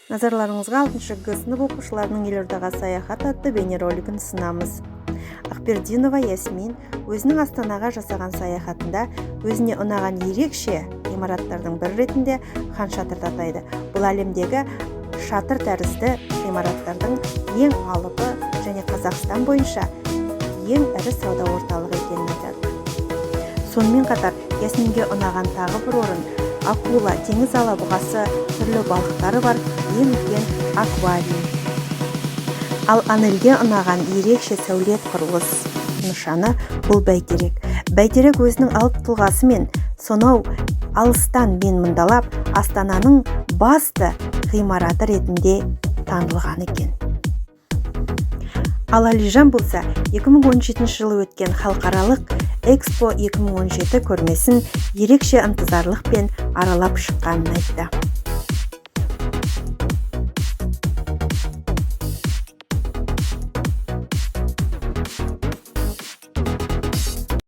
Назарларыңызға 6 Г сынып оқушыларының елордаға саяхат атты бейнеролигін ұсынамыз. Ақбердинова Ясмин өзінің Астанаға жасаған саяхатында өзіне ұнаған ерекше ғимараттардың бірі ретінде Хан Шатырды атайды. Бұл әлемдегі шатыр тәрізді ғимараттардың ең алыбы және Қазақстан бойынша ең ірі сауда орталығы екенін айтады. Сонымен қатар Ясминге ұнаған тағы бір орын акула, теңіз алабұғасы, түрлі балықтары бар ең үлкен аквариум. Ал Анельге ұнаған ерекше сәулет құрылыс нышаны бұл бәйтерек. Бәйтерек өзінің алып тұлғасы мен сонау алыстан менмұндалап Астананың басты ғимараты ретінде танылған екен. Ал Алижан болса 2017 жылы өткен халықаралық Экспо 2017 көрмесін ерекше ынтызарлықпен аралап шыққанын айтты.